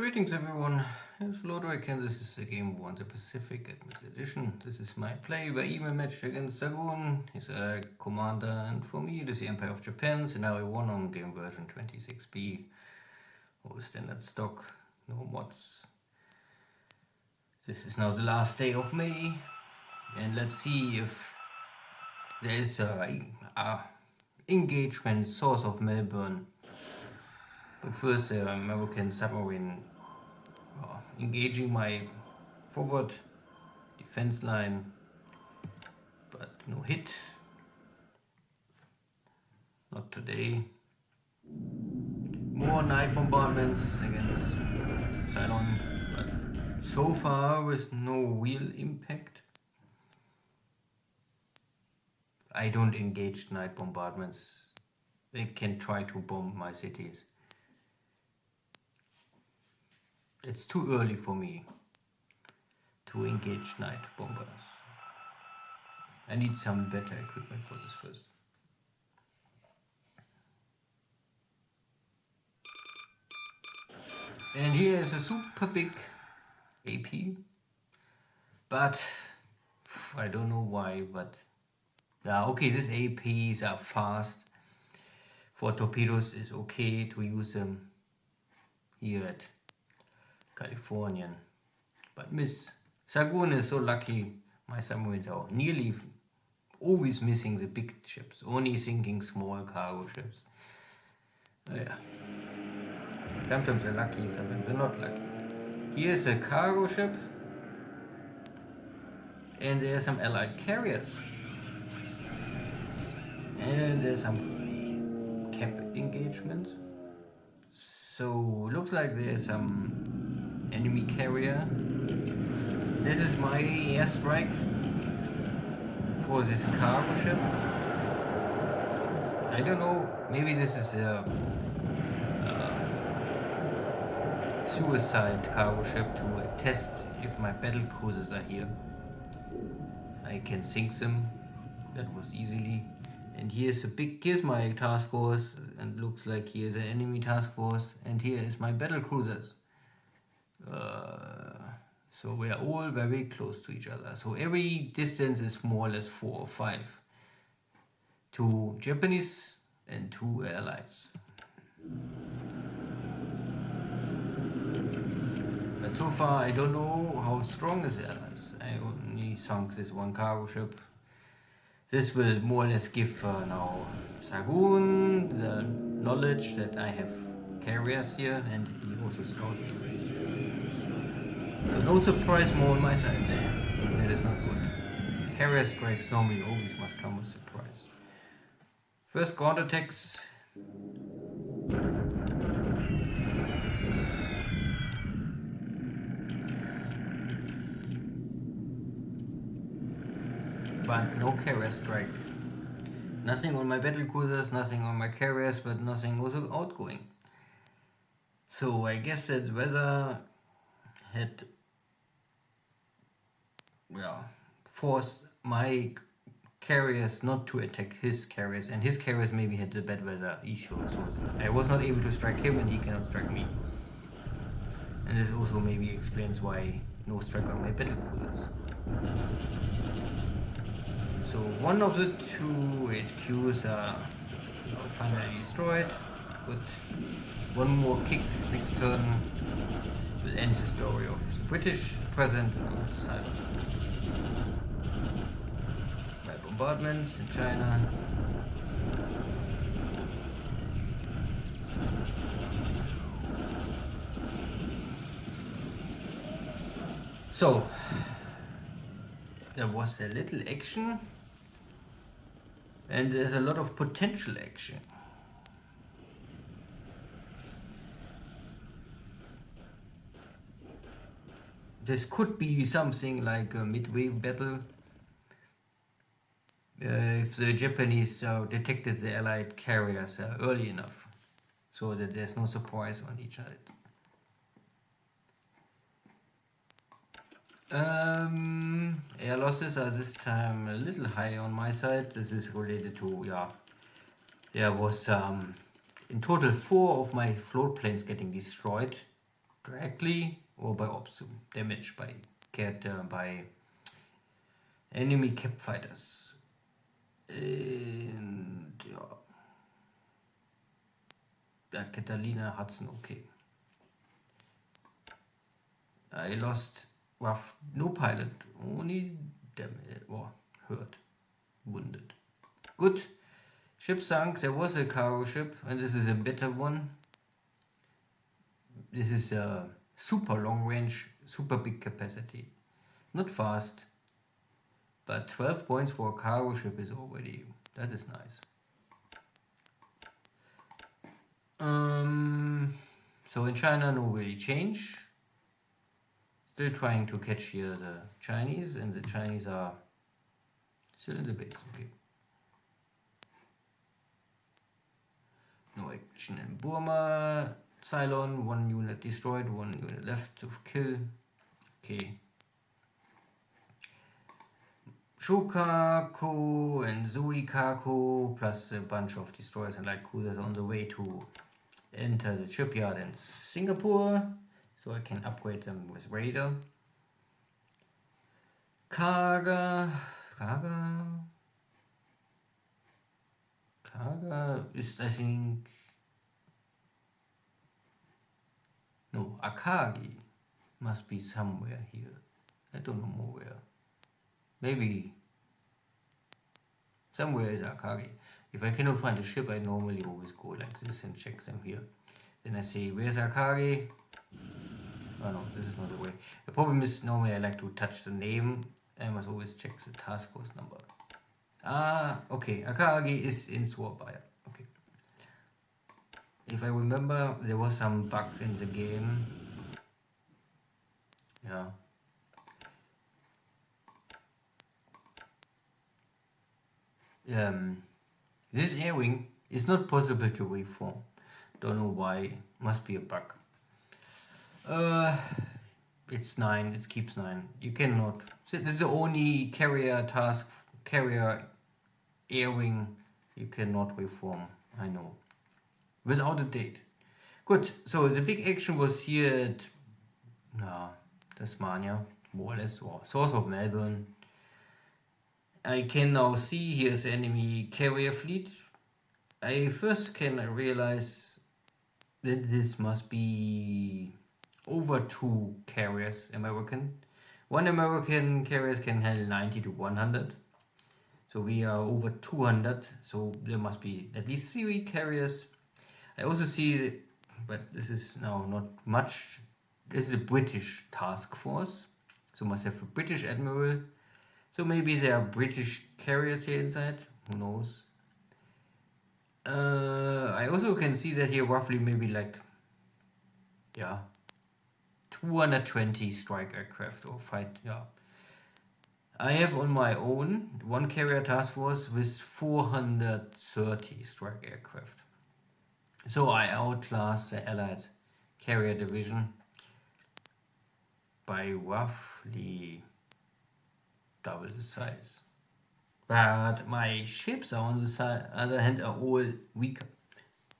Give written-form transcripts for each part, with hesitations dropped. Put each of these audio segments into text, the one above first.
Greetings everyone, it's Lodrik and this is the Game War in the Pacific Advanced Edition. This is my PBEM match against Xargun. He's a commander, and for me it is the Empire of Japan, scenario 1 on game version 26B. All standard stock, no mods. This is now the last day of May, and let's see if there is a engagement source of Melbourne. But first, the American submarine engaging my forward defense line, but no hit. Not today. More night bombardments against Ceylon, but so far with no real impact. I don't engage night bombardments. They can try to bomb my cities. It's too early for me to engage night bombers. I need some better equipment for this first. And here is a super big AP, but I don't know why, but yeah, okay, these APs are fast. For torpedoes is okay to use them here at Californian, but Miss Xargun is so lucky. My submarines are nearly always missing the big ships, only sinking small cargo ships. Yeah. Sometimes they're lucky, sometimes they're not lucky. Here's a cargo ship, and there are some allied carriers, and there's some cap engagement. So looks like there's some enemy carrier. This is my airstrike for this cargo ship. I don't know, maybe this is a suicide cargo ship to test if my battle cruisers are here. I can sink them, that was easily. And here's my task force, and looks like here's an enemy task force, and here is my battle cruisers. So we are all very close to each other. So every distance is more or less 4 or 5. 2 Japanese and 2 allies. But so far I don't know how strong is the allies. I only sunk this one cargo ship. This will more or less give now Xargun the knowledge that I have carriers here, and he also scout me. So no surprise more on my side. That is not good. Carrier strikes normally always must come with surprise. First ground attacks. But no carrier strike. Nothing on my battle cruisers, nothing on my carriers, but nothing also outgoing. So I guess that weather had forced my carriers not to attack his carriers, and his carriers maybe had the bad weather issue. So I was not able to strike him, and he cannot strike me. And this also maybe explains why no strike on my battle cruisers. So one of the 2 HQs are finally destroyed. Good. One more kick next turn will end the story of the British present on Ceylon. By bombardments in China. So there was a little action. And there's a lot of potential action. This could be something like a mid-wave battle. If the Japanese detected the allied carriers early enough, so that there's no surprise on each side. Air losses are this time a little high on my side. This is related to, there was in total 4 of my float planes getting destroyed directly or by ops damage by enemy cap fighters. And ja, Catalina Hudson, okay. I lost no pilot, only damage or hurt, wounded. Good. Ship sunk. There was a cargo ship, and this is a better one. This is a super long range, super big capacity. Not fast, but 12 points for a cargo ship is already, that is nice. So in China, no really change. Still trying to catch here the Chinese, and the Chinese are still in the base. Okay. No action in Burma. Cylon, 1 unit destroyed, 1 unit left to kill. Okay. Shokaku and Zuikaku, plus a bunch of destroyers and light cruisers on the way to enter the shipyard in Singapore, so I can upgrade them with radar. Kaga is, I think, no, Akagi must be somewhere here. I don't know where. Maybe somewhere is Akagi. If I cannot find a ship, I normally always go like this and check them here. Then I say, where's Akagi? Oh no, this is not the way. The problem is normally I like to touch the name. I must always check the task force number. Ah, okay. Akagi is in Surabaya. Okay. If I remember, there was some bug in the game. Yeah. This air-wing is not possible to reform. Don't know why. Must be a bug. It's 9. It keeps 9. You cannot. This is the only carrier air-wing you cannot reform. I know. Without a date. Good. So the big action was here at Tasmania, more or less, or source of Melbourne. I can now see here's the enemy carrier fleet. I first can realize that this must be over 2 carriers, American. 1 American carriers can handle 90 to 100. So we are over 200, so there must be at least 3 carriers. I also see, but this is now not much, this is a British task force, so must have a British admiral. So maybe there are British carriers here inside, who knows. I also can see that here roughly maybe like, 220 strike aircraft or fight, I have on my own 1 carrier task force with 430 strike aircraft. So I outclass the Allied carrier division by roughly double the size. But my ships are on the other hand are all weaker.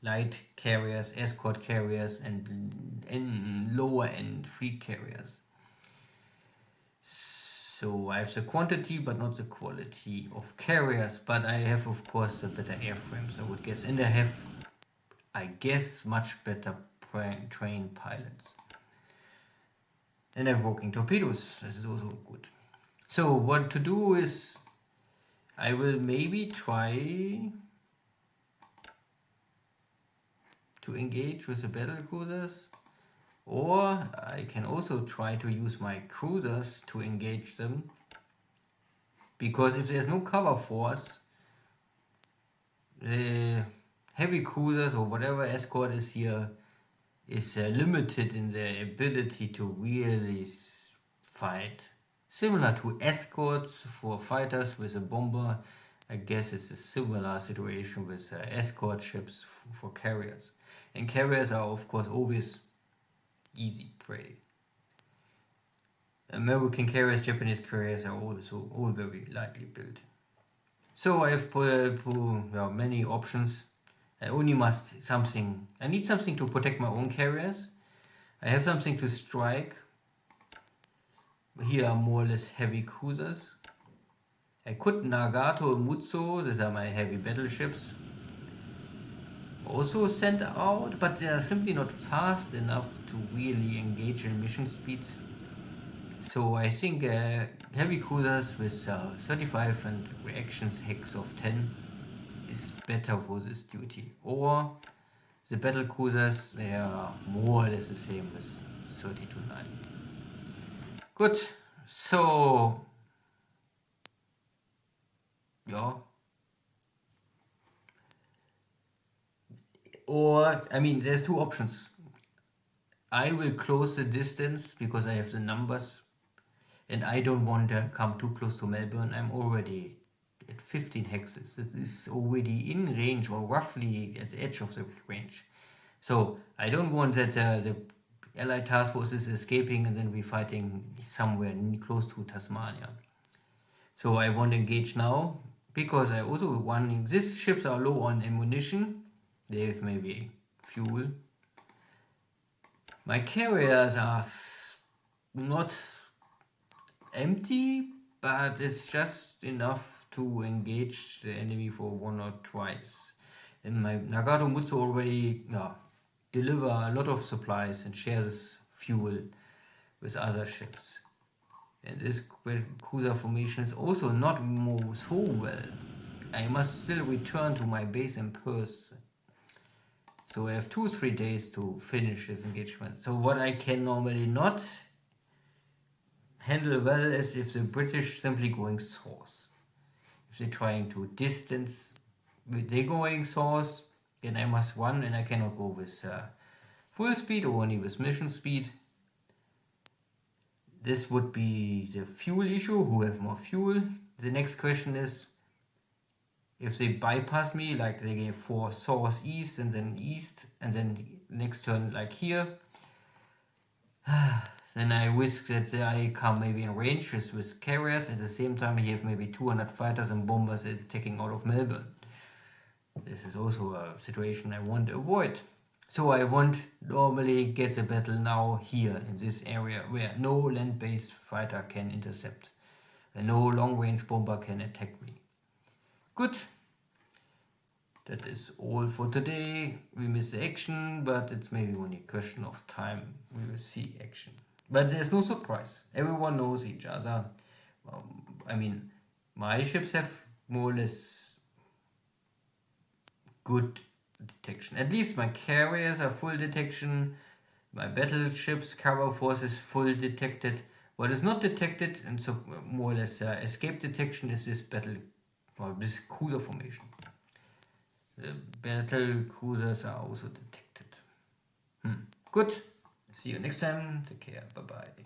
Light carriers, escort carriers, and lower end fleet carriers. So I have the quantity but not the quality of carriers, but I have of course the better airframes, I would guess, and I have, I guess, much better trained pilots. And I have working torpedoes, this is also good. So what to do is, I will maybe try to engage with the battle cruisers, or I can also try to use my cruisers to engage them, because if there's no cover force, the heavy cruisers or whatever escort is here is limited in their ability to really fight. Similar to escorts for fighters with a bomber, I guess it's a similar situation with escort ships for carriers. And carriers are of course always easy prey. American carriers, Japanese carriers are also all very lightly built. So I have many options. I need something to protect my own carriers, I have something to strike. Here are more or less heavy cruisers. I could Nagato and Mutsu, these are my heavy battleships, also send out, but they are simply not fast enough to really engage in mission speed. So I think heavy cruisers with 35 and reactions hex of 10 is better for this duty. Or the battle cruisers, they are more or less the same with 30 to 9. Good, so yeah. Or, I mean, there's two options. I will close the distance because I have the numbers and I don't want to come too close to Melbourne. I'm already at 15 hexes. It is already in range or roughly at the edge of the range. So I don't want that the Allied task force is escaping and then we're fighting somewhere close to Tasmania. So I want to engage now because I also want, these ships are low on ammunition. They have maybe fuel. My carriers are not empty, but it's just enough to engage the enemy for one or twice. And my Nagato Mutsu already deliver a lot of supplies and shares fuel with other ships. And this cruiser formation is also not moved so well. I must still return to my base in Perth. So I have 2-3 days to finish this engagement. So what I can normally not handle well is if the British simply going south. If they're trying to distance, they're going south, then I must run and I cannot go with full speed or only with mission speed. This would be the fuel issue, who have more fuel. The next question is, if they bypass me, like they get 4 south east and then east, and then next turn like here, then I risk that I come maybe in range with carriers. At the same time, I have maybe 200 fighters and bombers attacking out of Melbourne. This is also a situation I want to avoid. So I want normally get the battle now here in this area where no land-based fighter can intercept and no long-range bomber can attack me. Good. That is all for today. We miss the action, but it's maybe only a question of time. We will see action. But there's no surprise. Everyone knows each other. I mean, my ships have more or less good detection. At least my carriers are full detection. My battleships, cover forces full detected. What is not detected, and so more or less escape detection, is this this cruiser formation. The battle cruisers are also detected. Good. See you next time. Take care. Bye bye.